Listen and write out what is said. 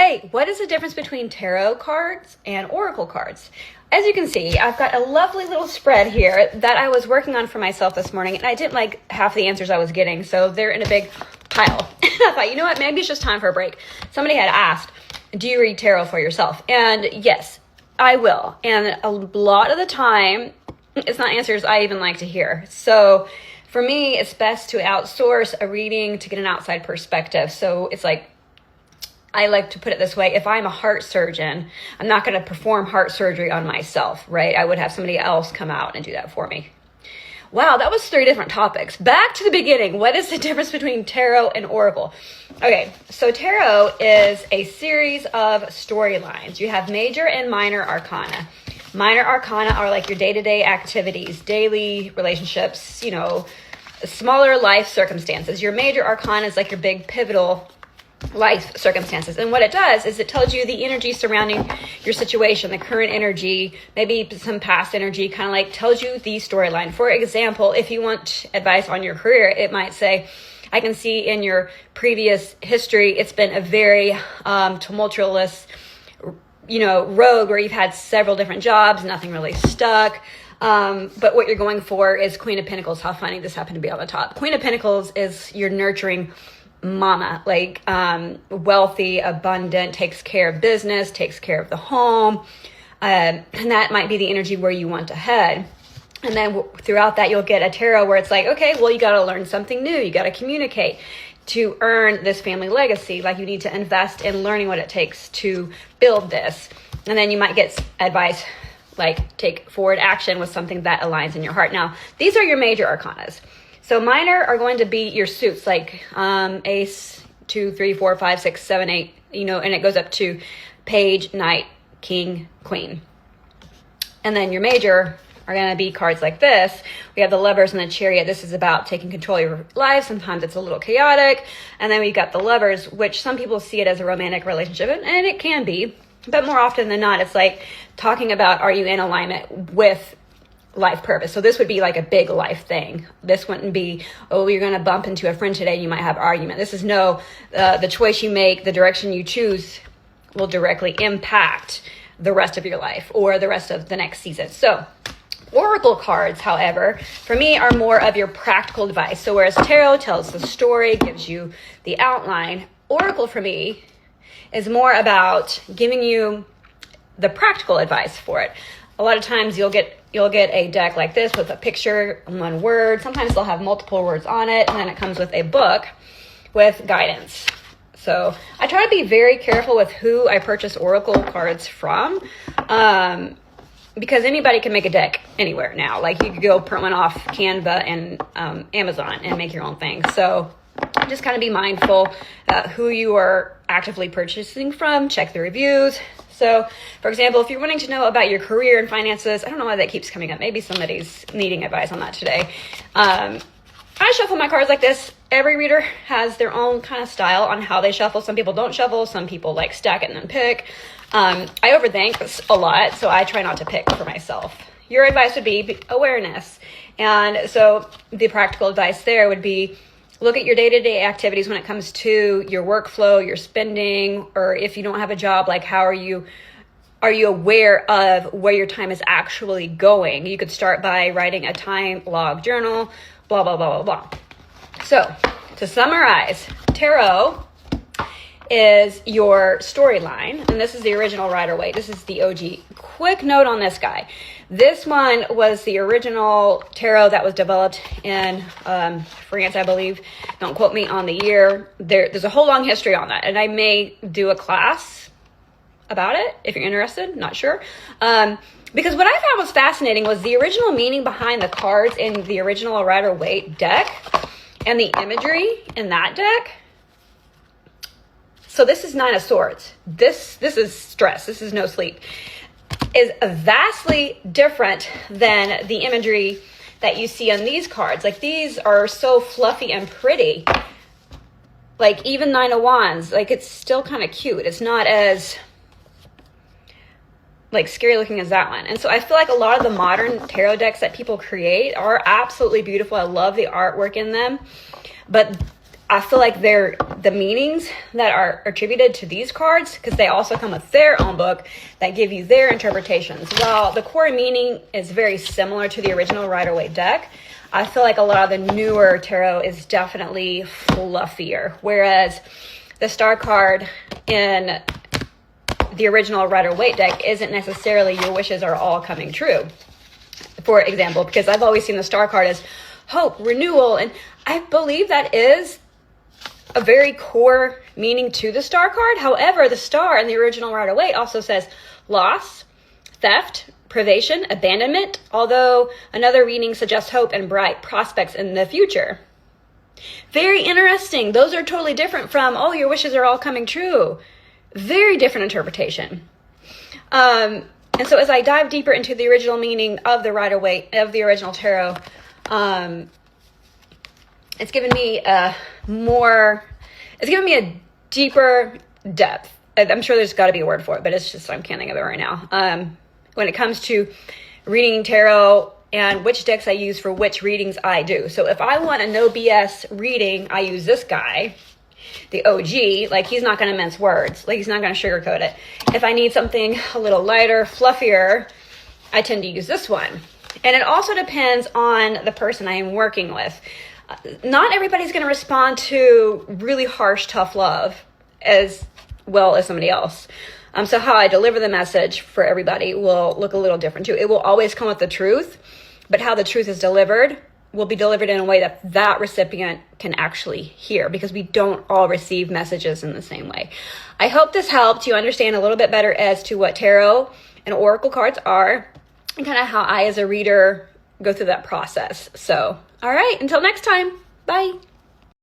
right, what is the difference between tarot cards and oracle cards? As you can see, I've got a lovely little spread here that I was working on for myself this morning, and I didn't like half the answers I was getting, so they're in a big pile. I thought, you know what, maybe it's just time for a break. Somebody had asked, do you read tarot for yourself? And yes, I will. And a lot of the time, it's not answers I even like to hear. So for me, it's best to outsource a reading to get an outside perspective. So it's like, I like to put it this way, if I'm a heart surgeon, I'm not going to perform heart surgery on myself, right? I would have somebody else come out and do that for me. Wow, that was 3 different topics. Back to the beginning. What is the difference between tarot and oracle? Okay, so tarot is a series of storylines. You have major and minor arcana. Minor arcana are like your day-to-day activities, daily relationships, you know, smaller life circumstances. Your major arcana is like your big pivotal life circumstances. And what it does is it tells you the energy surrounding your situation, the current energy, maybe some past energy, kind of like tells you the storyline. For example, if you want advice on your career, it might say, I can see in your previous history, it's been a very tumultuous, road where you've had several different jobs, nothing really stuck. But what you're going for is Queen of Pentacles. How funny this happened to be on the top. Queen of Pentacles is your nurturing mama, like wealthy, abundant, takes care of business, takes care of the home. And that might be the energy where you want to head. And then throughout that, you'll get a tarot where it's like, okay, well, you got to learn something new. You got to communicate to earn this family legacy. Like you need to invest in learning what it takes to build this. And then you might get advice like take forward action with something that aligns in your heart. Now, these are your major arcanas. So minor are going to be your suits like ace, 2, 3, 4, 5, 6, 7, 8, and it goes up to page, knight, king, queen. And then your major are going to be cards like this. We have the Lovers and the Chariot. This is about taking control of your life. Sometimes it's a little chaotic. And then we've got the Lovers, which some people see it as a romantic relationship, and it can be. But more often than not, it's like talking about, are you in alignment with life purpose? So this would be like a big life thing. This wouldn't be, oh, you're going to bump into a friend today and you might have an argument. This is the choice you make, the direction you choose will directly impact the rest of your life or the rest of the next season. So oracle cards, however, for me are more of your practical advice. So whereas tarot tells the story, gives you the outline, oracle for me is more about giving you the practical advice for it. A lot of times you'll get a deck like this with a picture and 1 word. Sometimes they'll have multiple words on it, and then it comes with a book with guidance. So I try to be very careful with who I purchase oracle cards from, because anybody can make a deck anywhere now. Like you could go print one off Canva and Amazon and make your own thing. So just kind of be mindful who you are actively purchasing from. Check the reviews. So, for example, if you're wanting to know about your career and finances, I don't know why that keeps coming up. Maybe somebody's needing advice on that today. I shuffle my cards like this. Every reader has their own kind of style on how they shuffle. Some people don't shuffle. Some people like stack it and then pick. I overthink a lot, so I try not to pick for myself. Your advice would be awareness. And so the practical advice there would be look at your day-to-day activities when it comes to your workflow, your spending, or if you don't have a job, like how are you aware of where your time is actually going? You could start by writing a time log journal, blah, blah, blah, blah, blah. So to summarize, tarot is your storyline, and this is the original Rider-Waite. This is the OG. Quick note on this guy. This one was the original tarot that was developed in France, I believe. Don't quote me on the year. There's a whole long history on that, and I may do a class about it if you're interested. Not sure. Because what I found was fascinating was the original meaning behind the cards in the original Rider-Waite deck and the imagery in that deck. So this is 9 of Swords. This is stress. This is no sleep. Is vastly different than the imagery that you see on these cards. Like these are so fluffy and pretty. Like even 9 of Wands, like it's still kind of cute. It's not as like scary looking as that one. And so I feel like a lot of the modern tarot decks that people create are absolutely beautiful. I love the artwork in them. But I feel like they're the meanings that are attributed to these cards, because they also come with their own book that give you their interpretations. While the core meaning is very similar to the original Rider-Waite deck, I feel like a lot of the newer tarot is definitely fluffier, whereas the star card in the original Rider-Waite deck isn't necessarily your wishes are all coming true, for example, because I've always seen the star card as hope, renewal, and I believe that is a very core meaning to the star card. However, the star in the original Rider-Waite also says loss, theft, privation, abandonment, although another reading suggests hope and bright prospects in the future. Very interesting. Those are totally different from, oh, your wishes are all coming true. Very different interpretation. And so as I dive deeper into the original meaning of the Rider-Waite, of the original tarot, it's given me a deeper depth. I'm sure there's got to be a word for it, but it's just, I'm can't think of it right now. When it comes to reading tarot and which decks I use for which readings I do. So if I want a no BS reading, I use this guy, the OG. Like, he's not going to mince words. Like, he's not going to sugarcoat it. If I need something a little lighter, fluffier, I tend to use this one. And it also depends on the person I am working with. Not everybody's going to respond to really harsh, tough love as well as somebody else. So how I deliver the message for everybody will look a little different too. It will always come with the truth, but how the truth is delivered will be delivered in a way that that recipient can actually hear, because we don't all receive messages in the same way. I hope this helped you understand a little bit better as to what tarot and oracle cards are, and kind of how I as a reader go through that process. So, all right, until next time, bye.